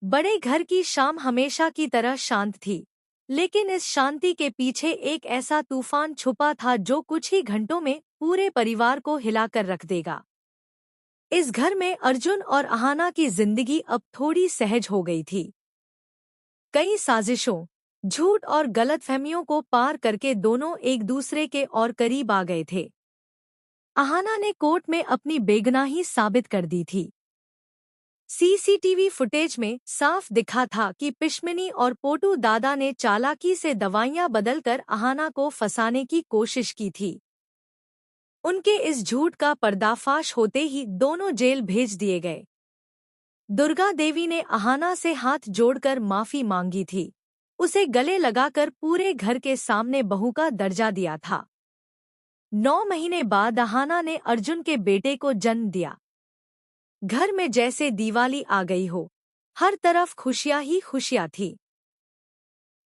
बड़े घर की शाम हमेशा की तरह शांत थी, लेकिन इस शांति के पीछे एक ऐसा तूफान छुपा था जो कुछ ही घंटों में पूरे परिवार को हिलाकर रख देगा। इस घर में अर्जुन और अहाना की जिंदगी अब थोड़ी सहज हो गई थी। कई साजिशों, झूठ और गलतफहमियों को पार करके दोनों एक दूसरे के और करीब आ गए थे। अहाना ने कोर्ट में अपनी बेगुनाही साबित कर दी थी। सीसीटीवी फुटेज में साफ दिखा था कि पिशमिनी और पोटू दादा ने चालाकी से दवाइयां बदलकर अहाना को फंसाने की कोशिश की थी। उनके इस झूठ का पर्दाफाश होते ही दोनों जेल भेज दिए गए। दुर्गा देवी ने अहाना से हाथ जोड़कर माफी मांगी थी। उसे गले लगाकर पूरे घर के सामने बहू का दर्जा दिया था। 9 महीने बाद अहाना ने अर्जुन के बेटे को जन्म दिया। घर में जैसे दिवाली आ गई हो, हर तरफ खुशियां ही खुशियां थी।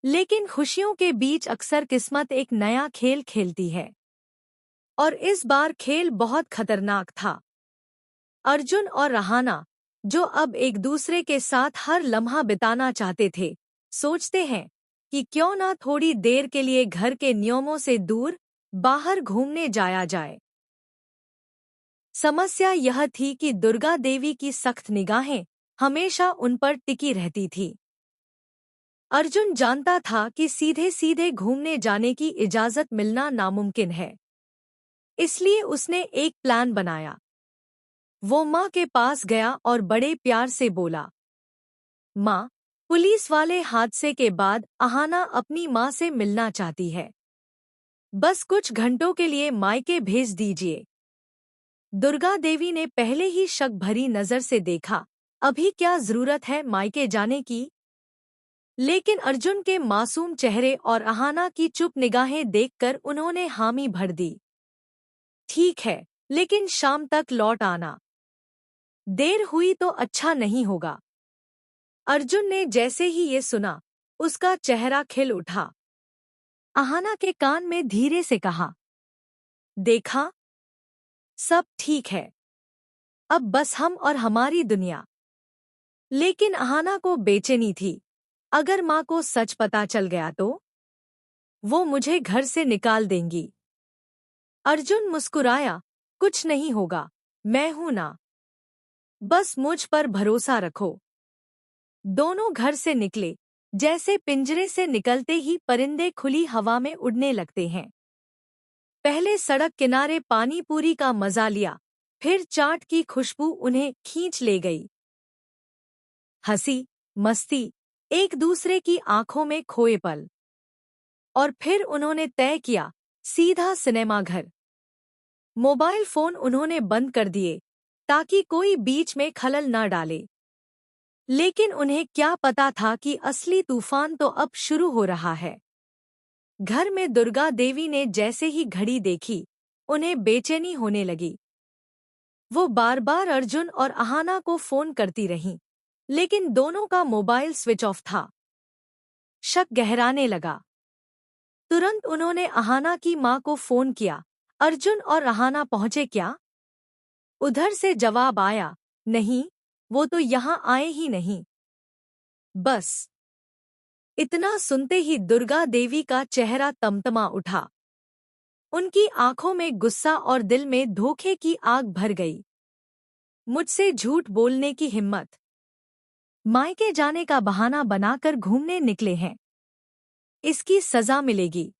लेकिन खुशियों के बीच अक्सर किस्मत एक नया खेल खेलती है, और इस बार खेल बहुत खतरनाक था। अर्जुन और अहाना, जो अब एक दूसरे के साथ हर लम्हा बिताना चाहते थे, सोचते हैं कि क्यों ना थोड़ी देर के लिए घर के नियमों से दूर बाहर घूमने जाया जाए। समस्या यह थी कि दुर्गा देवी की सख्त निगाहें हमेशा उन पर टिकी रहती थी। अर्जुन जानता था कि सीधे सीधे घूमने जाने की इजाजत मिलना नामुमकिन है, इसलिए उसने एक प्लान बनाया। वो माँ के पास गया और बड़े प्यार से बोला, माँ, पुलिस वाले हादसे के बाद अहाना अपनी माँ से मिलना चाहती है। बस कुछ घंटों के लिए मायके भेज दीजिए। दुर्गा देवी ने पहले ही शक भरी नजर से देखा, अभी क्या जरूरत है मायके जाने की? लेकिन अर्जुन के मासूम चेहरे और अहाना की चुप निगाहें देखकर उन्होंने हामी भर दी। ठीक है, लेकिन शाम तक लौट आना। देर हुई तो अच्छा नहीं होगा। अर्जुन ने जैसे ही ये सुना, उसका चेहरा खिल उठा। अहाना के कान में धीरे से कहा, देखा, सब ठीक है। अब बस हम और हमारी दुनिया। लेकिन अहाना को बेचैनी थी। अगर माँ को सच पता चल गया तो वो मुझे घर से निकाल देंगी। अर्जुन मुस्कुराया, कुछ नहीं होगा, मैं हूं ना। बस मुझ पर भरोसा रखो। दोनों घर से निकले, जैसे पिंजरे से निकलते ही परिंदे खुली हवा में उड़ने लगते हैं। पहले सड़क किनारे पानी पूरी का मजा लिया, फिर चाट की खुशबू उन्हें खींच ले गई। हंसी, मस्ती, एक दूसरे की आंखों में खोए पल। और फिर उन्होंने तय किया, सीधा सिनेमा घर। मोबाइल फोन उन्होंने बंद कर दिए, ताकि कोई बीच में खलल न डाले। लेकिन उन्हें क्या पता था कि असली तूफान तो अब शुरू हो रहा है। घर में दुर्गा देवी ने जैसे ही घड़ी देखी, उन्हें बेचैनी होने लगी। वो बार बार अर्जुन और अहाना को फोन करती रहीं, लेकिन दोनों का मोबाइल स्विच ऑफ था। शक गहराने लगा। तुरंत उन्होंने अहाना की माँ को फोन किया, अर्जुन और अहाना पहुंचे क्या? उधर से जवाब आया, नहीं, वो तो यहाँ आए ही नहीं। बस इतना सुनते ही दुर्गा देवी का चेहरा तमतमा उठा। उनकी आंखों में गुस्सा और दिल में धोखे की आग भर गई। मुझसे झूठ बोलने की हिम्मत। मायके जाने का बहाना बनाकर घूमने निकले हैं, इसकी सजा मिलेगी।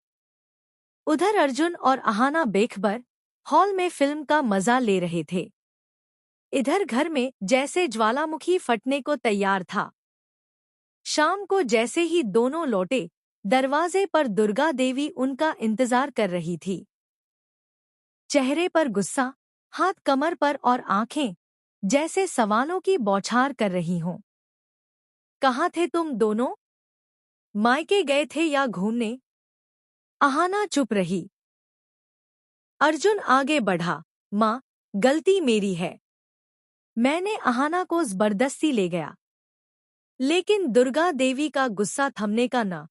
उधर अर्जुन और अहाना बेखबर हॉल में फिल्म का मजा ले रहे थे। इधर घर में जैसे ज्वालामुखी फटने को तैयार था। शाम को जैसे ही दोनों लौटे, दरवाजे पर दुर्गा देवी उनका इंतजार कर रही थी। चेहरे पर गुस्सा, हाथ कमर पर और आंखें जैसे सवालों की बौछार कर रही हों। कहाँ थे तुम दोनों? मायके गए थे या घूमने? अहाना चुप रही। अर्जुन आगे बढ़ा, माँ, गलती मेरी है। मैंने अहाना को जबरदस्ती ले गया। लेकिन दुर्गा देवी का गुस्सा थमने का न